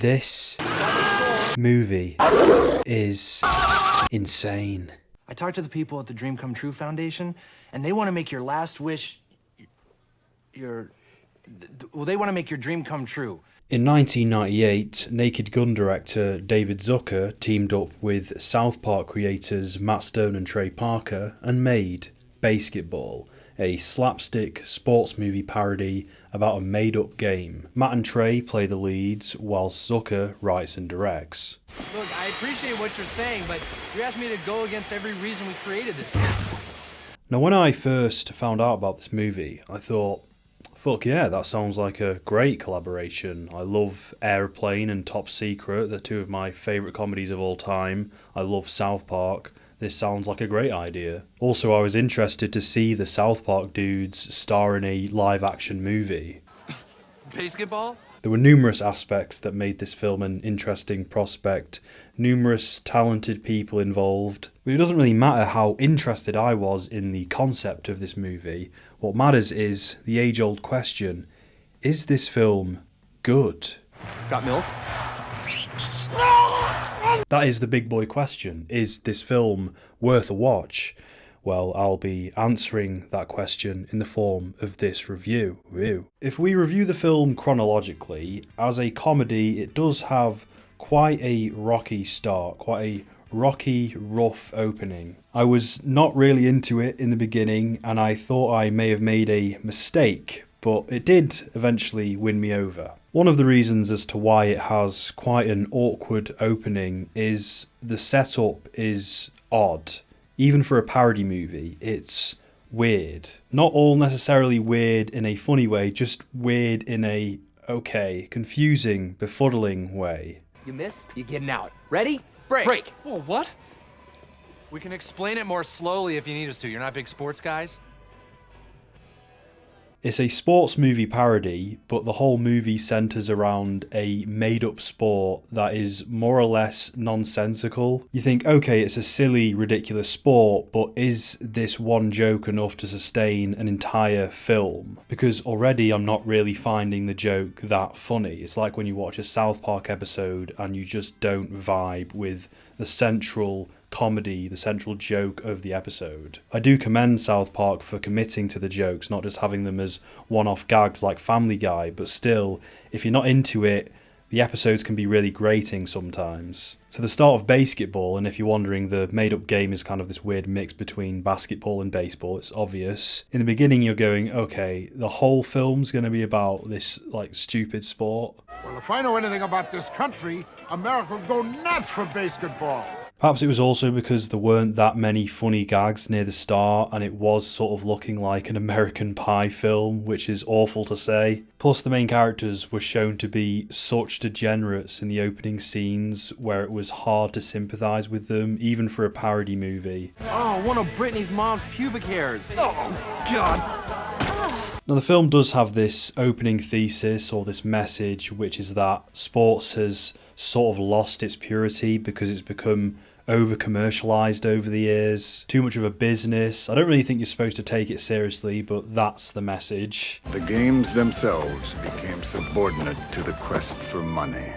This movie is insane. I talked to the people at the Dream Come True Foundation, and they want to make your last wish they want to make your dream come true. In 1998, Naked Gun director David Zucker teamed up with South Park creators Matt Stone and Trey Parker and made Basketball, a slapstick sports movie parody about a made-up game. Matt and Trey play the leads, whilst Zucker writes and directs. Look, I appreciate what you're saying, but you asked me to go against every reason we created this game. Now, when I first found out about this movie, I thought, fuck yeah, that sounds like a great collaboration. I love Airplane and Top Secret, they're two of my favourite comedies of all time. I love South Park. This sounds like a great idea. Also, I was interested to see the South Park dudes star in a live-action movie. Basketball? There were numerous aspects that made this film an interesting prospect, numerous talented people involved. But it doesn't really matter how interested I was in the concept of this movie. What matters is the age-old question, is this film good? Got milk? That is the big boy question. Is this film worth a watch? Well, I'll be answering that question in the form of this review. If we review the film chronologically, as a comedy, it does have quite a rocky start, quite a rocky, rough opening. I was not really into it in the beginning, and I thought I may have made a mistake, but it did eventually win me over. One of the reasons as to why it has quite an awkward opening is the setup is odd. Even for a parody movie, it's weird. Not all necessarily weird in a funny way, just weird in a, confusing, befuddling way. You miss, you're getting out. Ready? Break! Oh, what? We can explain it more slowly if you need us to. You're not big sports guys? It's a sports movie parody, but the whole movie centres around a made-up sport that is more or less nonsensical. You think, okay, it's a silly, ridiculous sport, but is this one joke enough to sustain an entire film? Because already I'm not really finding the joke that funny. It's like when you watch a South Park episode and you just don't vibe with the central comedy, the central joke of the episode. I do commend South Park for committing to the jokes, not just having them as one-off gags like Family Guy, but still, if you're not into it, the episodes can be really grating sometimes. So the start of Basketball, and if you're wondering, the made-up game is kind of this weird mix between basketball and baseball, it's obvious. In the beginning you're going, okay, the whole film's going to be about this, stupid sport. Well, if I know anything about this country, America will go nuts for basketball. Perhaps it was also because there weren't that many funny gags near the start, and it was sort of looking like an American Pie film, which is awful to say. Plus the main characters were shown to be such degenerates in the opening scenes where it was hard to sympathise with them, even for a parody movie. Oh, one of Britney's mom's pubic hairs. Oh, God. Now the film does have this opening thesis, or this message, which is that sports has sort of lost its purity because it's become over-commercialised over the years. Too much of a business. I don't really think you're supposed to take it seriously, but that's the message. The games themselves became subordinate to the quest for money.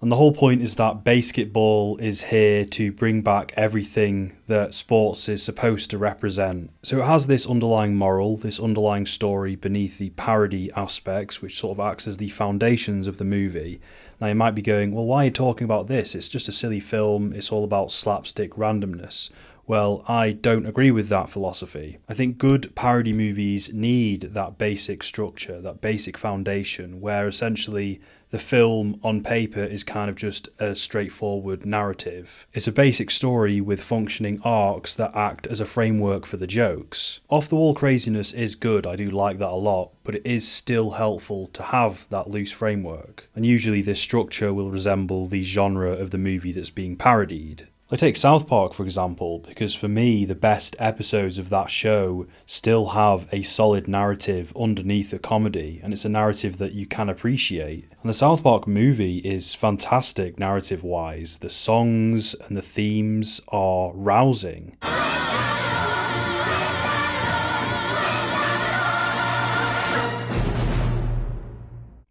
And the whole point is that Basketball is here to bring back everything that sports is supposed to represent. So it has this underlying moral, this underlying story beneath the parody aspects, which sort of acts as the foundations of the movie. Now you might be going, well, why are you talking about this? It's just a silly film, it's all about slapstick randomness. Well, I don't agree with that philosophy. I think good parody movies need that basic structure, that basic foundation, where essentially the film on paper is kind of just a straightforward narrative. It's a basic story with functioning arcs that act as a framework for the jokes. Off-the-wall craziness is good, I do like that a lot, but it is still helpful to have that loose framework. And usually this structure will resemble the genre of the movie that's being parodied. I take South Park for example, because for me the best episodes of that show still have a solid narrative underneath the comedy, and it's a narrative that you can appreciate. And the South Park movie is fantastic narrative wise. The songs and the themes are rousing.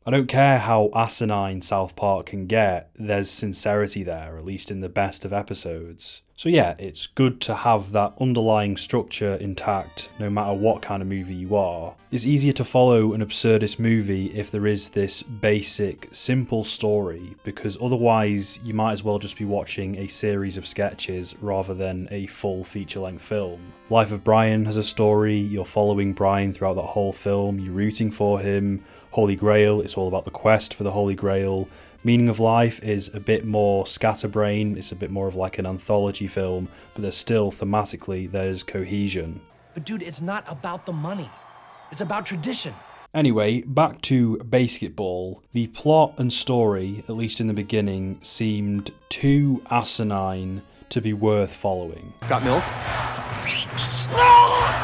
I don't care how asinine South Park can get, there's sincerity there, at least in the best of episodes. So yeah, it's good to have that underlying structure intact, no matter what kind of movie you are. It's easier to follow an absurdist movie if there is this basic, simple story, because otherwise you might as well just be watching a series of sketches rather than a full feature-length film. Life of Brian has a story, you're following Brian throughout that whole film, you're rooting for him. Holy Grail, it's all about the quest for the Holy Grail. Meaning of Life is a bit more scatterbrain, it's a bit more of like an anthology film, but there's still, thematically, there's cohesion. But dude, it's not about the money. It's about tradition. Anyway, back to Basketball. The plot and story, at least in the beginning, seemed too asinine to be worth following. Got milk?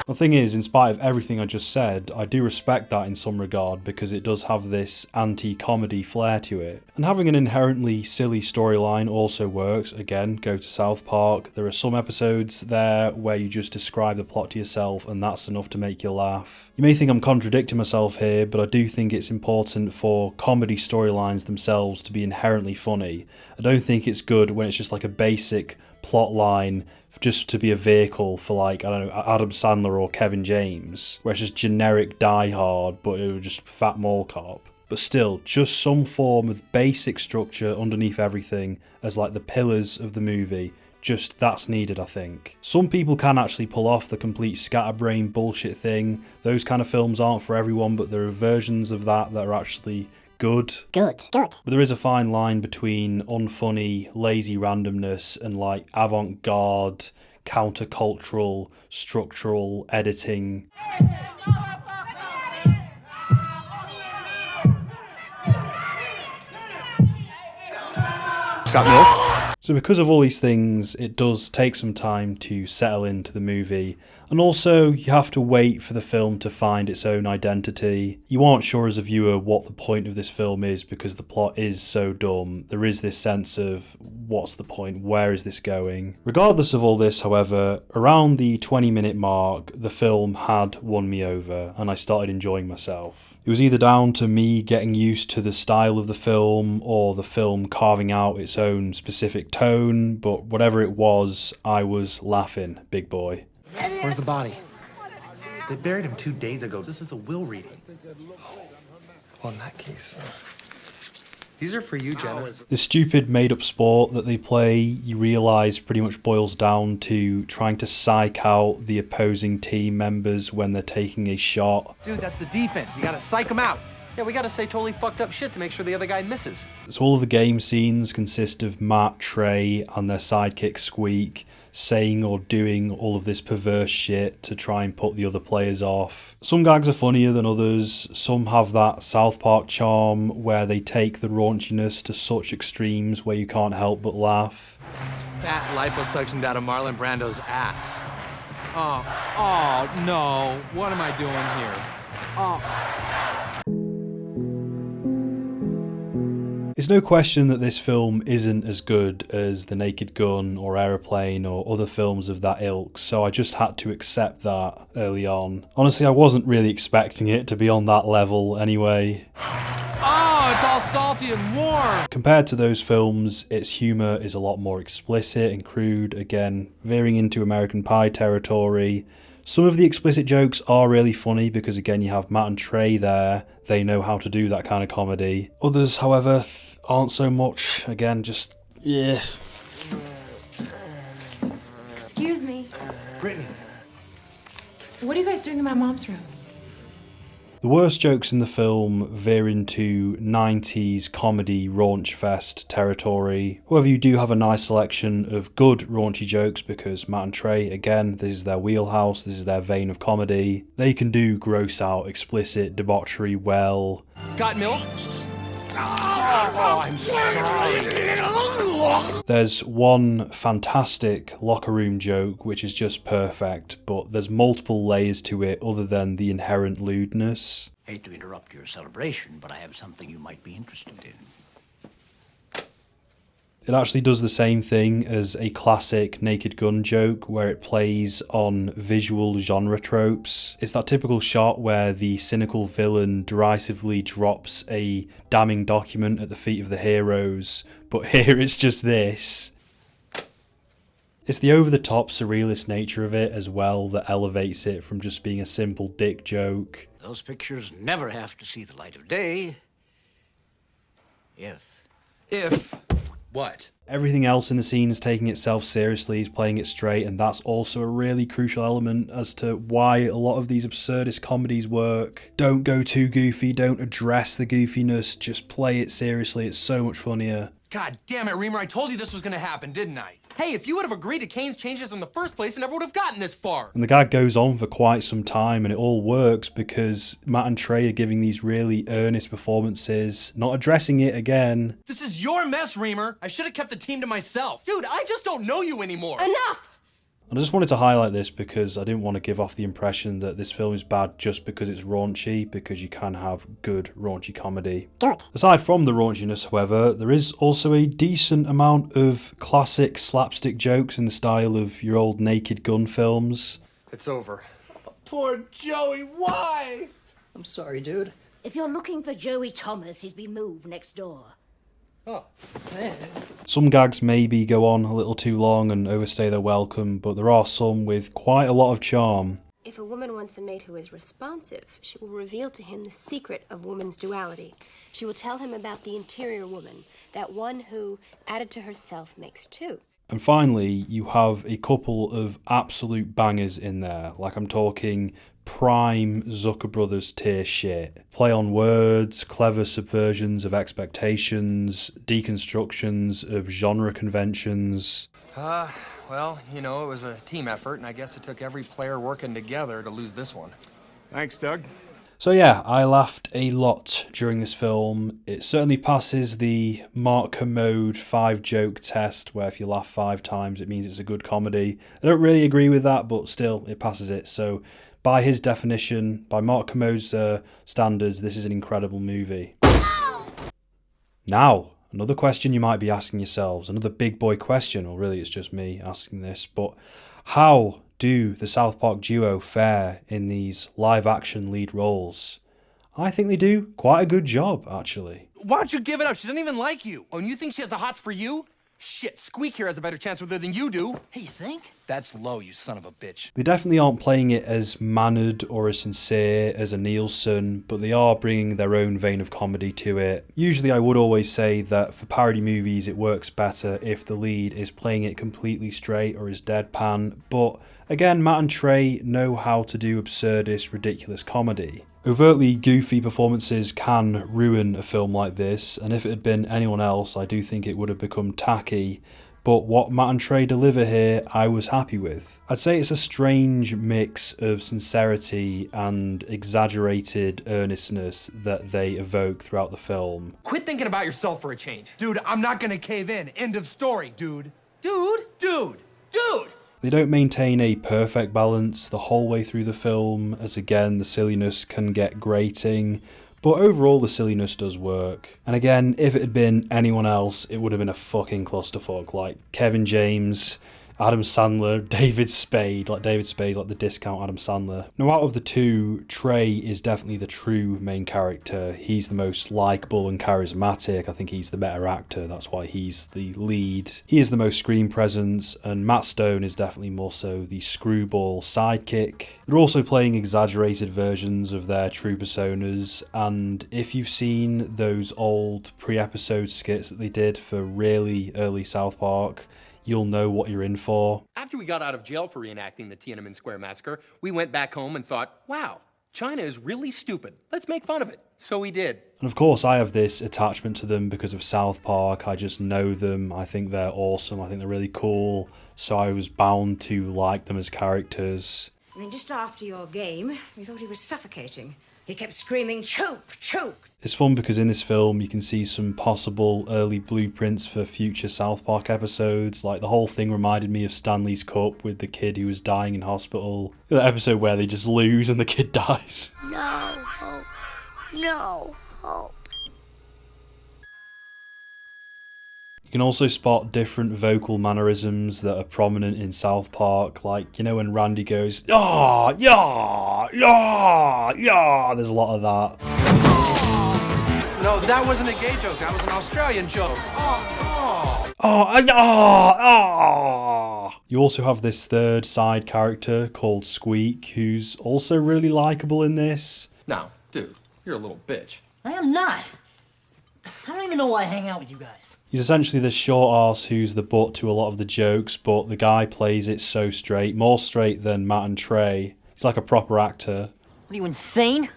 The thing is, in spite of everything I just said, I do respect that in some regard because it does have this anti-comedy flair to it. And having an inherently silly storyline also works. Again, go to South Park. There are some episodes there where you just describe the plot to yourself and that's enough to make you laugh. You may think I'm contradicting myself here, but I do think it's important for comedy storylines themselves to be inherently funny. I don't think it's good when it's just like a basic plot line just to be a vehicle for, like, I don't know, Adam Sandler or Kevin James, where it's just generic Die Hard, but it was just fat mall cop. But still, just some form of basic structure underneath everything as like the pillars of the movie. Just that's needed, I think. Some people can actually pull off the complete scatterbrain bullshit thing. Those kind of films aren't for everyone, but there are versions of that that are actually good. But there is a fine line between unfunny, lazy randomness and like avant-garde, countercultural, structural editing. Got milk? So because of all these things, it does take some time to settle into the movie. And also, you have to wait for the film to find its own identity. You aren't sure as a viewer what the point of this film is because the plot is so dumb. There is this sense of, what's the point? Where is this going? Regardless of all this, however, around the 20-minute mark, the film had won me over and I started enjoying myself. It was either down to me getting used to the style of the film or the film carving out its own specific tone, but whatever it was, I was laughing, big boy. Where's the body? They buried him 2 days ago. This is a will reading. Well, in that case, these are for you, Jenna. The stupid made-up sport that they play, you realise pretty much boils down to trying to psych out the opposing team members when they're taking a shot. Dude, that's the defense. You gotta psych them out. Yeah, we gotta say totally fucked up shit to make sure the other guy misses. So all of the game scenes consist of Matt, Trey, and their sidekick Squeak saying or doing all of this perverse shit to try and put the other players off. Some gags are funnier than others. Some have that South Park charm where they take the raunchiness to such extremes where you can't help but laugh. Fat liposuctioned out of Marlon Brando's ass. Oh no. What am I doing here? It's no question that this film isn't as good as The Naked Gun or Aeroplane or other films of that ilk, so I just had to accept that early on. Honestly, I wasn't really expecting it to be on that level anyway. Oh, it's all salty and warm. Compared to those films, its humour is a lot more explicit and crude, again, veering into American Pie territory. Some of the explicit jokes are really funny because, again, you have Matt and Trey there. They know how to do that kind of comedy. Others, however, aren't so much. Again, just, yeah. Excuse me. Brittany. What are you guys doing in my mom's room? The worst jokes in the film veer into 90s comedy raunch fest territory. However, you do have a nice selection of good raunchy jokes because Matt and Trey, again, this is their wheelhouse, this is their vein of comedy. They can do gross out, explicit debauchery well. Got milk? Oh, I'm sorry. There's one fantastic locker room joke which is just perfect, but there's multiple layers to it other than the inherent lewdness. Hate to interrupt your celebration, but I have something you might be interested in. It actually does the same thing as a classic Naked Gun joke where it plays on visual genre tropes. It's that typical shot where the cynical villain derisively drops a damning document at the feet of the heroes, but here it's just this. It's the over-the-top surrealist nature of it as well that elevates it from just being a simple dick joke. Those pictures never have to see the light of day. If what? Everything else in the scene is taking itself seriously, is playing it straight, and that's also a really crucial element as to why a lot of these absurdist comedies work. Don't go too goofy, don't address the goofiness, just play it seriously, it's so much funnier. God damn it, Reamer, I told you this was gonna happen, didn't I? Hey, if you would have agreed to Kane's changes in the first place, I never would have gotten this far. And the gag goes on for quite some time, and it all works because Matt and Trey are giving these really earnest performances, not addressing it again. This is your mess, Reamer. I should have kept the team to myself. Dude, I just don't know you anymore. Enough! And I just wanted to highlight this because I didn't want to give off the impression that this film is bad just because it's raunchy, because you can have good raunchy comedy. Good. Aside from the raunchiness, however, there is also a decent amount of classic slapstick jokes in the style of your old Naked Gun films. It's over. Poor Joey, why? I'm sorry, dude. If you're looking for Joey Thomas, he's been moved next door. Oh. Some gags maybe go on a little too long and overstay their welcome, but there are some with quite a lot of charm. If a woman wants a mate who is responsive, she will reveal to him the secret of woman's duality. She will tell him about the interior woman, that one who, added to herself, makes two. And finally, you have a couple of absolute bangers in there, like I'm talking prime Zucker Brothers tier shit. Play on words, clever subversions of expectations, deconstructions of genre conventions. Well, you know, it was a team effort, and I guess it took every player working together to lose this one. Thanks, Doug. So yeah, I laughed a lot during this film. It certainly passes the Mark Commode 5-joke test, where if you laugh 5 times, it means it's a good comedy. I don't really agree with that, but still, it passes it. So by his definition, by Mark Commode's standards, this is an incredible movie. Now, another question you might be asking yourselves, another big boy question, or really it's just me asking this, but how do the South Park duo fare in these live-action lead roles? I think they do quite a good job, actually. Why don't you give it up? She doesn't even like you. Oh, and you think she has the hots for you? Shit, Squeak here has a better chance with her than you do. Hey, you think? That's low, you son of a bitch. They definitely aren't playing it as mannered or as sincere as a Nielsen, but they are bringing their own vein of comedy to it. Usually I would always say that for parody movies it works better if the lead is playing it completely straight or is deadpan, but again, Matt and Trey know how to do absurdist, ridiculous comedy. Overtly goofy performances can ruin a film like this, and if it had been anyone else, I do think it would have become tacky, but what Matt and Trey deliver here, I was happy with. I'd say it's a strange mix of sincerity and exaggerated earnestness that they evoke throughout the film. Quit thinking about yourself for a change. Dude, I'm not gonna cave in. End of story, dude. Dude. They don't maintain a perfect balance the whole way through the film, as again the silliness can get grating, but overall the silliness does work. And again, if it had been anyone else, it would have been a fucking clusterfuck, like Kevin James, Adam Sandler, David Spade, like the discount Adam Sandler. Now out of the two, Trey is definitely the true main character. He's the most likeable and charismatic. I think he's the better actor, that's why he's the lead. He is the most screen presence, and Matt Stone is definitely more so the screwball sidekick. They're also playing exaggerated versions of their true personas, and if you've seen those old pre-episode skits that they did for really early South Park, you'll know what you're in for. After we got out of jail for reenacting the Tiananmen Square massacre, we went back home and thought, wow, China is really stupid. Let's make fun of it. So we did. And of course I have this attachment to them because of South Park. I just know them. I think they're awesome. I think they're really cool. So I was bound to like them as characters. And then just after your game, we thought he was suffocating. He kept screaming, choke, choke. It's fun because in this film you can see some possible early blueprints for future South Park episodes. Like the whole thing reminded me of Stanley's Cup with the kid who was dying in hospital. The episode where they just lose and the kid dies. No hope. No hope. You can also spot different vocal mannerisms that are prominent in South Park, like, you know, when Randy goes, "Yeah, yeah, yeah, yeah," there's a lot of that. No, that wasn't a gay joke. That was an Australian joke. You also have this third side character called Squeak, who's also really likable in this. Now, dude, you're a little bitch. I am not. I don't even know why I hang out with you guys. He's essentially the short arse who's the butt to a lot of the jokes, but the guy plays it so straight, more straight than Matt and Trey. He's like a proper actor. What are you, insane?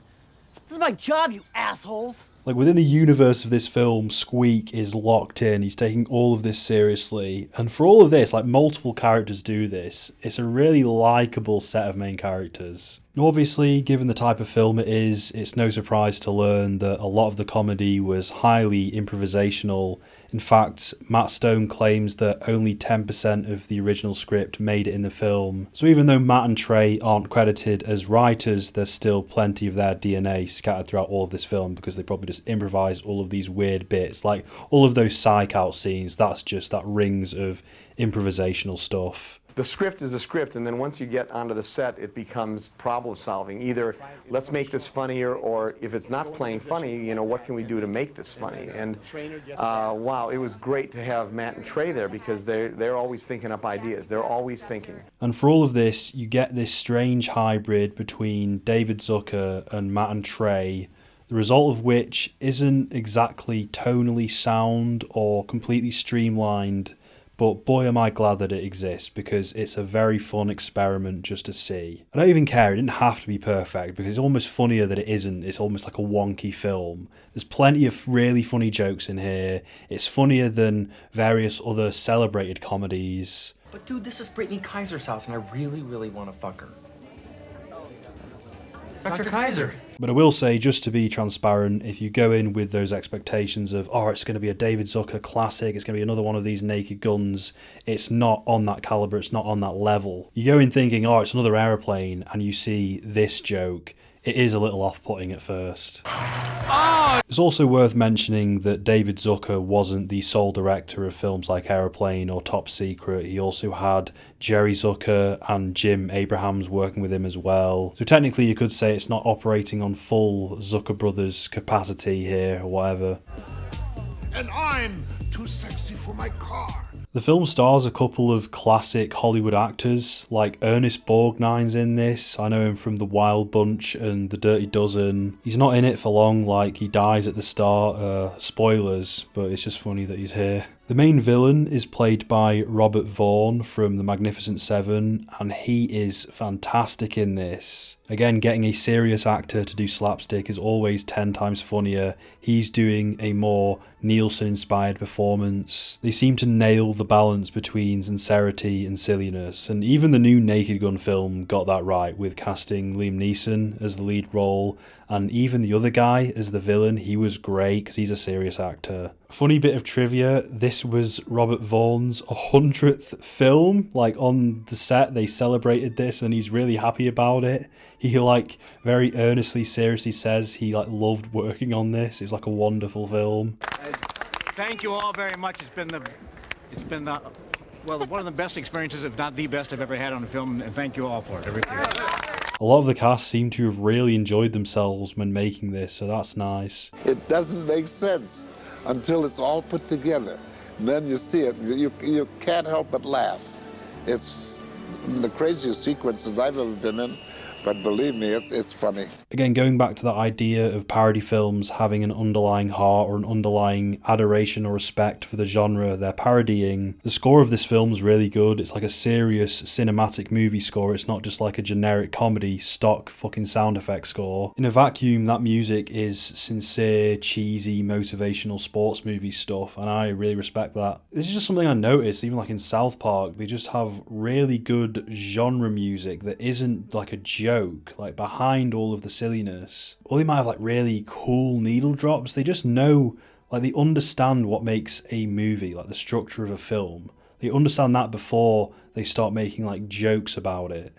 This is my job, you assholes. Like, within the universe of this film, Squeak is locked in. He's taking all of this seriously. And for all of this, like, multiple characters do this. It's a really likeable set of main characters. Now, obviously, given the type of film it is, it's no surprise to learn that a lot of the comedy was highly improvisational. In fact, Matt Stone claims that only 10% of the original script made it in the film. So even though Matt and Trey aren't credited as writers, there's still plenty of their DNA scattered throughout all of this film because they probably just improvised all of these weird bits. Like all of those psych out scenes, that's just that rings of improvisational stuff. The script is a script, and then once you get onto the set, it becomes problem solving. Either let's make this funnier, or if it's not playing funny, you know, what can we do to make this funny? And wow, it was great to have Matt and Trey there because they're always thinking up ideas. They're always thinking. And for all of this, you get this strange hybrid between David Zucker and Matt and Trey, the result of which isn't exactly tonally sound or completely streamlined. But boy am I glad that it exists because it's a very fun experiment just to see. I don't even care, it didn't have to be perfect because it's almost funnier that it isn't. It's almost like a wonky film. There's plenty of really funny jokes in here. It's funnier than various other celebrated comedies. But dude, this is Brittany Kaiser's house and I really, really want to fuck her. Dr. Kaiser. But I will say, just to be transparent, if you go in with those expectations of, oh, it's going to be a David Zucker classic, it's going to be another one of these Naked Guns, it's not on that caliber, it's not on that level. You go in thinking, oh, it's another Aeroplane, and you see this joke, it is a little off-putting at first. It's also worth mentioning that David Zucker wasn't the sole director of films like Aeroplane or Top Secret. He also had Jerry Zucker and Jim Abrahams working with him as well. So technically you could say it's not operating on full Zucker Brothers capacity here or whatever. And I'm too sexy for my car. The film stars a couple of classic Hollywood actors, like Ernest Borgnine's in this. I know him from The Wild Bunch and The Dirty Dozen. He's not in it for long, like he dies at the start, spoilers, but it's just funny that he's here. The main villain is played by Robert Vaughn from The Magnificent Seven, and he is fantastic in this. Again, getting a serious actor to do slapstick is always 10 times funnier. He's doing a more Nielsen-inspired performance. They seem to nail the balance between sincerity and silliness, and even the new Naked Gun film got that right with casting Liam Neeson as the lead role, and even the other guy as the villain. He was great because he's a serious actor. Funny bit of trivia, this was Robert Vaughn's 100th film. Like on the set they celebrated this and he's really happy about it. He like very earnestly, seriously says he like loved working on this. It was like a wonderful film. Thank you all very much. It's been well, one of the best experiences, if not the best I've ever had on a film, and thank you all for it. I really appreciate it. A lot of the cast seem to have really enjoyed themselves when making this, so that's nice. It doesn't make sense until it's all put together. And then you see it, you can't help but laugh. It's the craziest sequences I've ever been in, but believe me, it's funny. Again, going back to that idea of parody films having an underlying heart or an underlying adoration or respect for the genre they're parodying, the score of this film is really good. It's like a serious cinematic movie score. It's not just like a generic comedy stock fucking sound effect score. In a vacuum, that music is sincere, cheesy, motivational sports movie stuff, and I really respect that. This is just something I noticed, even like in South Park, they just have really good genre music that isn't like a joke, like behind all of the silliness. Or they might have like really cool needle drops. They just know, like they understand what makes a movie, like the structure of a film. They understand that before they start making like jokes about it.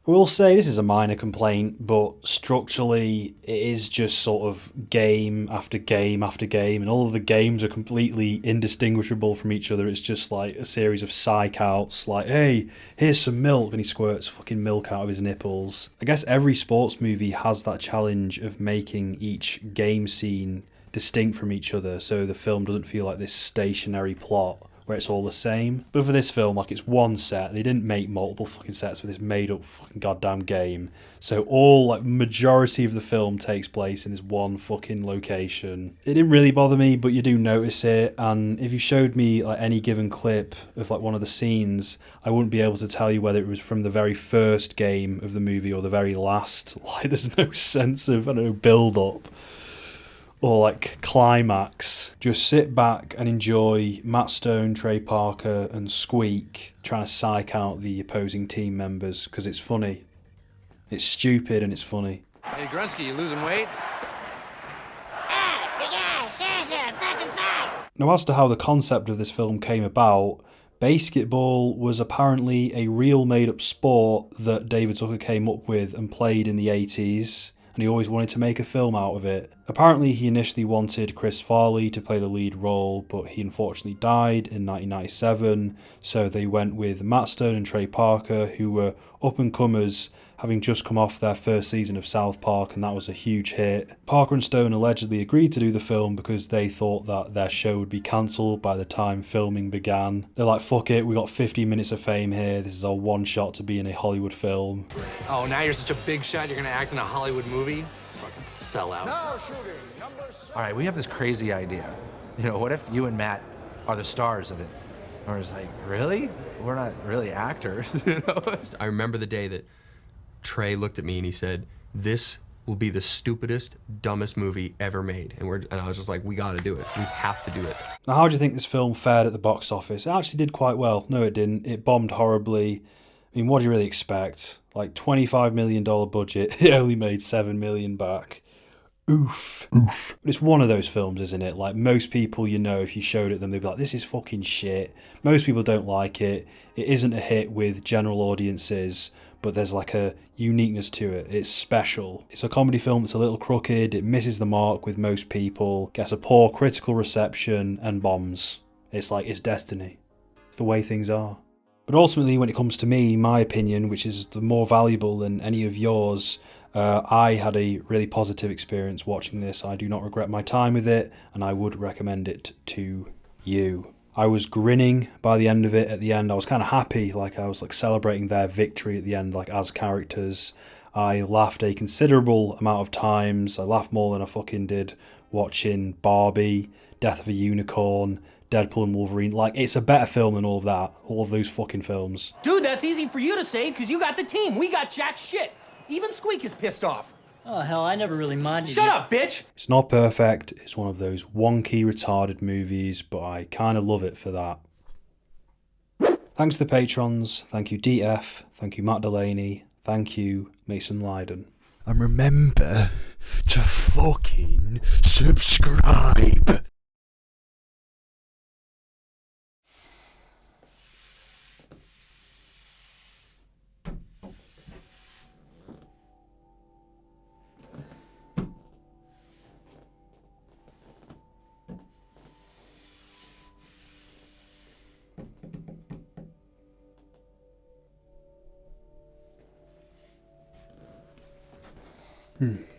I will say this is a minor complaint, but structurally it is just sort of game after game after game, and all of the games are completely indistinguishable from each other. It's just like a series of psych outs, like, hey, here's some milk, and he squirts fucking milk out of his nipples. I guess every sports movie has that challenge of making each game scene distinct from each other, so the film doesn't feel like this stationary plot where it's all the same. But for this film, like, it's one set. They didn't make multiple fucking sets for this made up fucking goddamn game. So all, like, majority of the film takes place in this one fucking location. It didn't really bother me, but you do notice it. And if you showed me, like, any given clip of, like, one of the scenes, I wouldn't be able to tell you whether it was from the very first game of the movie or the very last. Like, there's no sense of, I don't know, build up or like climax. Just sit back and enjoy Matt Stone, Trey Parker and Squeak trying to psych out the opposing team members, because it's funny. It's stupid and it's funny. Hey, Grunsky, you losing weight? Now, as to how the concept of this film came about, basketball was apparently a real made-up sport that David Zucker came up with and played in the 80s, and he always wanted to make a film out of it. Apparently he initially wanted Chris Farley to play the lead role, but he unfortunately died in 1997, so they went with Matt Stone and Trey Parker, who were up-and-comers, having just come off their first season of South Park, and that was a huge hit. Parker and Stone allegedly agreed to do the film because they thought that their show would be cancelled by the time filming began. They're like, fuck it, we got 15 minutes of fame here, this is our one shot to be in a Hollywood film. Oh, now you're such a big shot, you're gonna act in a Hollywood movie? Fucking sellout. Now shooting, number 7. All right, we have this crazy idea. You know, what if you and Matt are the stars of it? Or it's like, really? We're not really actors, you know? I remember the day that Trey looked at me and he said, "This will be the stupidest, dumbest movie ever made." And I was just like, we gotta do it. We have to do it. Now, how do you think this film fared at the box office? It actually did quite well. No, it didn't. It bombed horribly. I mean, what do you really expect? Like, $25 million budget, it only made $7 million back. Oof. But it's one of those films, isn't it? Like, most people, you know, if you showed it them, they'd be like, this is fucking shit. Most people don't like it. It isn't a hit with general audiences, but there's like a uniqueness to it. It's special. It's a comedy film that's a little crooked. It misses the mark with most people, gets a poor critical reception, and bombs. It's like, it's destiny. It's the way things are. But ultimately, when it comes to me, my opinion, which is the more valuable than any of yours, I had a really positive experience watching this. I do not regret my time with it, and I would recommend it to you. I was grinning by the end of it. At the end, I was kind of happy, like I was like celebrating their victory at the end, like as characters. I laughed a considerable amount of times. I laughed more than I fucking did watching Barbie, Death of a Unicorn, Deadpool and Wolverine. Like, it's a better film than all of that, all of those fucking films. Dude, that's easy for you to say because you got the team. We got jack shit. Even Squeak is pissed off. Oh, hell, I never really minded. Shut up, bitch! It's not perfect. It's one of those wonky, retarded movies, but I kind of love it for that. Thanks to the patrons. Thank you, DF. Thank you, Matt Delaney. Thank you, Mason Lydon. And remember to fucking subscribe. Hmm.